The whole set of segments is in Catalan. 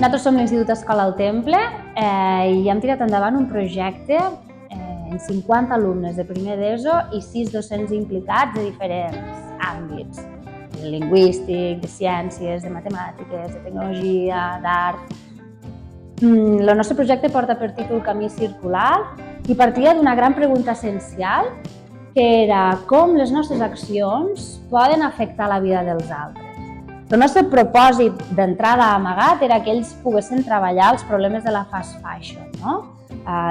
Nosaltres som l'Institut Escola al Temple i hem tirat endavant un projecte amb 50 alumnes de primer d'ESO i 6 docents implicats de diferents àmbits, de lingüístic, de ciències, de matemàtiques, de tecnologia, d'art. El nostre projecte porta per títol Camí Circular i partia d'una gran pregunta essencial, que era com les nostres accions poden afectar la vida dels altres. El nostre propòsit d'entrada amagat era que ells poguessin treballar els problemes de la fast fashion,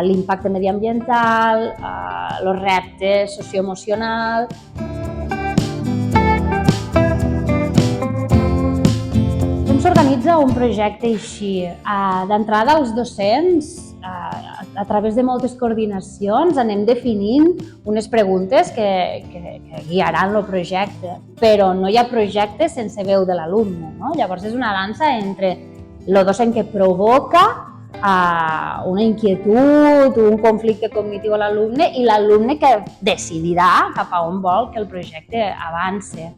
l'impacte mediambiental, els reptes socioemocionals. Com s'organitza un projecte així? D'entrada, els docents, a través de moltes coordinacions, anem definint unes preguntes que guiaran el projecte, però no hi ha projecte sense veu de l'alumne. Llavors és una dansa entre el docent que provoca una inquietud, un conflicte cognitiu a l'alumne i l'alumne que decidirà cap a on vol que el projecte avance.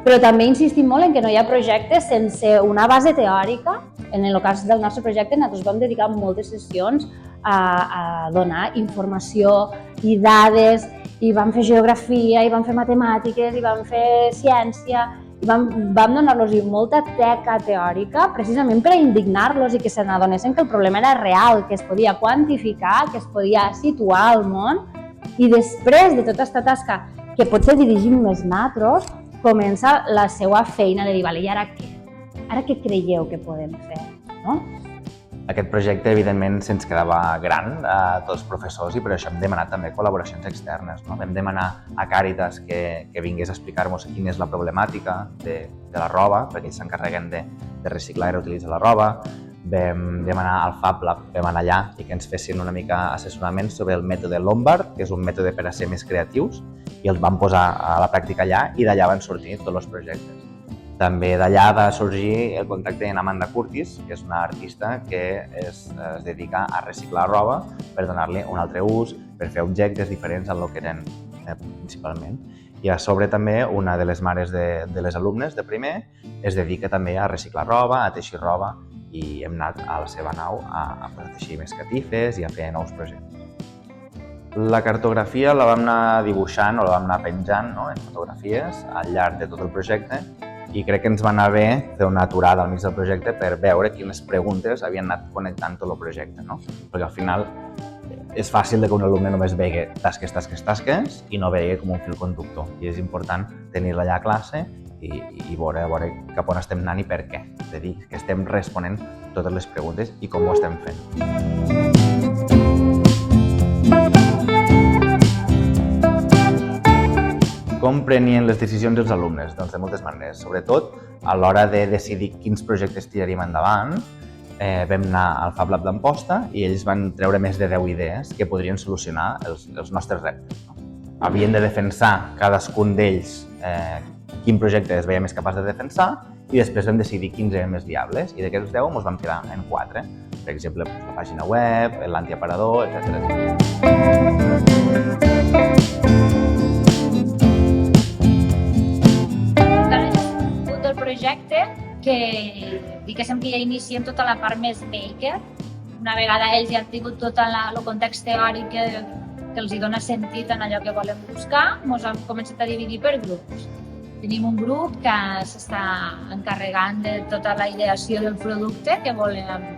Però també insistim molt en que no hi ha projecte sense una base teòrica. En el cas del nostre projecte, nosaltres vam dedicar moltes sessions a donar informació i dades, i vam fer geografia, i vam fer matemàtiques, i vam fer ciència, i vam donar-los molta teca teòrica precisament per a indignar-los i que se n'adonessin que el problema era real, que es podia quantificar, que es podia situar al món. I després de tota aquesta tasca, que potser dirigim més nosaltres, comença la seva feina de dir, i ara què? Ara què creieu que podem fer? Aquest projecte, evidentment, se'ns quedava gran a tots els professors i per això hem demanat també col·laboracions externes. Vam demanar a Càritas que vingués a explicar-nos quina és la problemàtica de la roba, perquè ells s'encarreguen de reciclar i reutilitzar la roba. Vam demanar al Fab Lab, vam anar allà i que ens fessin una mica assessorament sobre el mètode Lombard, que és un mètode per a ser més creatius, i els vam posar a la pràctica allà i d'allà van sortir tots els projectes. També d'allà va sorgir el contacte amb Amanda Curtis, que és una artista que es dedica a reciclar roba per donar-li un altre ús, per fer objectes diferents del que eren principalment. I a sobre també una de les mares de les alumnes de primer es dedica també a reciclar roba, a teixir roba, i hem anat a la seva nau a teixir més catifes i a fer nous projectes. La cartografia la vam anar dibuixant o la vam anar penjant en fotografies al llarg de tot el projecte i crec que ens va anar bé fer una aturada al mig del projecte per veure quines preguntes havien anat connectant tot el projecte. Perquè al final és fàcil que un alumne només vegi tasques, tasques, tasques i no vegi com un fil conductor. I és important tenir-la allà a classe i veure cap on estem anant i per què. És a dir, que estem responent totes les preguntes i com ho estem fent. Com prenien les decisions els alumnes? Doncs de moltes maneres. Sobretot, a l'hora de decidir quins projectes tiraríem endavant, vam anar al Fab Lab d'Amposta i ells van treure més de 10 idees que podrien solucionar els nostres reptes. Havien de defensar cadascun d'ells quin projecte es veia més capaç de defensar i després vam decidir quins eren més viables i d'aquests 10 ens vam quedar en 4. Per exemple, la pàgina web, l'antiaparador, etc. Projecte que diguéssim que ja iniciem tota la part més maker. Una vegada ells ja han tingut tot el context teòric que els dona sentit en allò que volen buscar, ens hem començat a dividir per grups. Tenim un grup que s'està encarregant de tota la ideació del producte que volem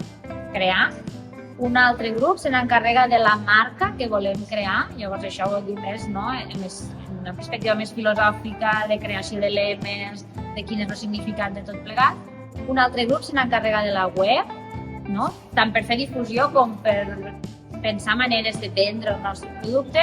crear. Un altre grup se n'encarrega de la marca que volem crear, llavors això vol dir més, una perspectiva més filosòfica de creació de lemes, de quin és el significat de tot plegat. Un altre grup se n'encarrega de la web, tant per fer difusió com per pensar maneres de vendre el nostre producte.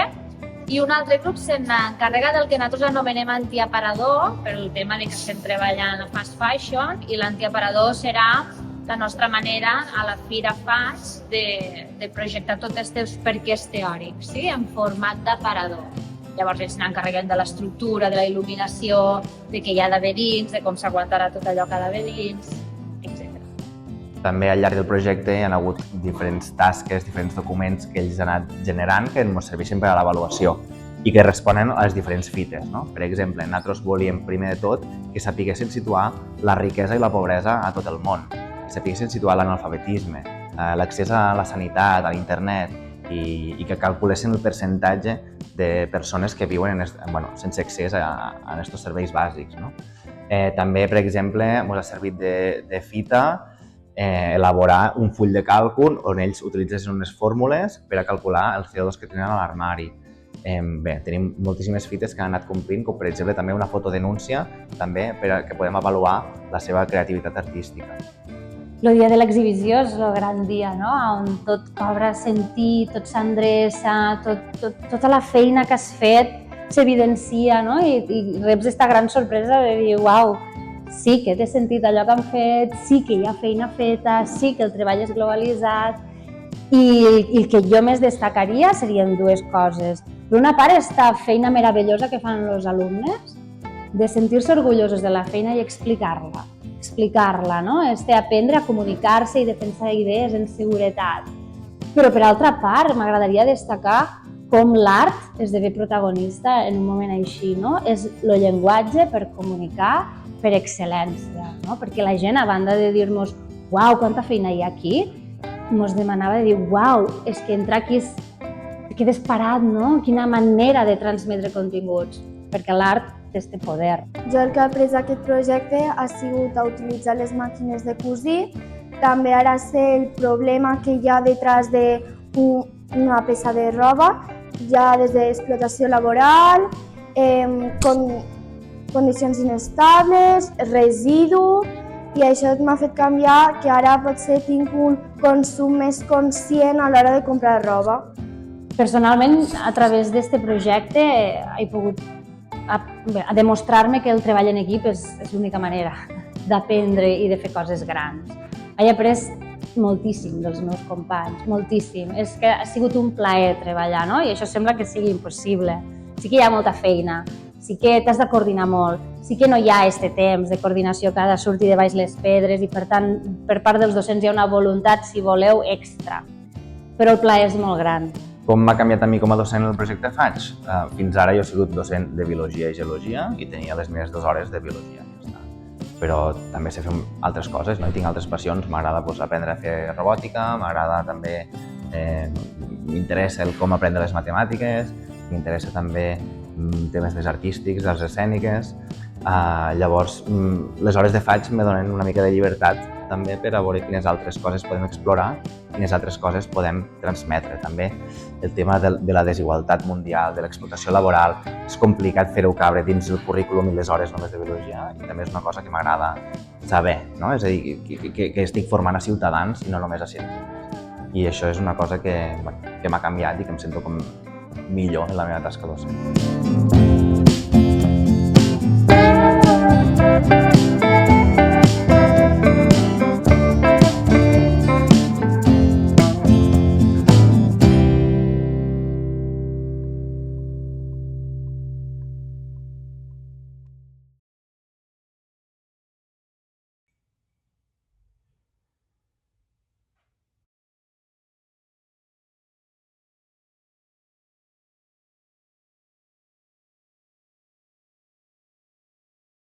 I un altre grup se n'encarrega del que nosaltres anomenem antiaparador, per el tema que estem treballant a fast fashion, i l'antiaparador serà la nostra manera a la Fira FAS de projectar tots els teus perquès teòrics, en format d'aparador. Llavors ells s'encarreguen de l'estructura, de la il·luminació, de què hi ha d'haver dins, de com s'aguantarà tot allò que ha d'haver dins, etc. També al llarg del projecte hi ha hagut diferents tasques, diferents documents que ells han anat generant que ens serveixen per a l'avaluació i que responen a les diferents fites. Per exemple, nosaltres volíem primer de tot que sapiguessin situar la riquesa i la pobresa a tot el món. sapiguessin situar l'analfabetisme, l'accés a la sanitat, a l'internet, i que calculessin el percentatge de persones que viuen sense accés a aquests serveis bàsics. No? També, per exemple, ens ha servit de fita elaborar un full de càlcul on ells utilitzessin unes fórmules per a calcular el CO2 que tenen a l'armari. Bé, tenim moltíssimes fites que han anat complint, com per exemple també una fotodenúncia també que podem avaluar la seva creativitat artística. El dia de l'exhibició és el gran dia, no? On tot cobra sentit, tot s'endreça, tota la feina que has fet s'evidencia, no? I reps aquesta gran sorpresa de dir, uau, sí que té sentit allò que han fet, sí que hi ha feina feta, sí que el treball és globalitzat, i el que jo més destacaria serien dues coses. Per una part, aquesta feina meravellosa que fan els alumnes, de sentir-se orgullosos de la feina i explicar-la, no? Aprendre a comunicar-se i defensar idees en seguretat. Però per altra part, m'agradaria destacar com l'art esdevé protagonista en un moment així, no? És el llenguatge per comunicar per excel·lència, no? Perquè la gent, a banda de dir-nos «Uau, quanta feina hi ha aquí», ens demanava de dir «Uau, és que entrar aquí quedes parat, no? Quina manera de transmetre continguts», perquè l'art té aquest poder. Jo el que he après d'aquest projecte ha sigut a utilitzar les màquines de cosir, també ara sé el problema que hi ha detrás d'una peça de roba, ja des d'explotació laboral, condicions inestables, residu, i això m'ha fet canviar que ara potser tinc un consum més conscient a l'hora de comprar roba. Personalment, a través d'aquest projecte he pogut demostrar-me que el treball en equip és l'única manera d'aprendre i de fer coses grans. He après moltíssim dels meus companys, moltíssim. És que ha sigut un plaer treballar, no? I això sembla que sigui impossible. Sí que hi ha molta feina, sí que t'has de coordinar molt, sí que no hi ha aquest temps de coordinació que ha de sortir de baix les pedres i, per tant, per part dels docents hi ha una voluntat, si voleu, extra. Però el plaer és molt gran. Com m'ha canviat a mi com a docent el projecte FAIG? Fins ara jo he sigut docent de biologia i geologia i tenia les meves 2 hores de biologia. Però també sé fer altres coses, no? I tinc altres passions. M'agrada aprendre a fer robòtica, m'agrada també, m'interessa com aprendre les matemàtiques, m'interessa també temes més artístics, arts escèniques. Llavors, les hores de FAIG me donen una mica de llibertat també per a veure quines altres coses podem explorar, quines altres coses podem transmetre. També el tema de la desigualtat mundial, de l'explotació laboral, és complicat fer-ho cabre dins el currículum i les hores només de biologia, i també és una cosa que m'agrada saber, no? És a dir, que estic formant a ciutadans i no només a científics. I això és una cosa que m'ha canviat i que em sento com millor en la meva tasca docent.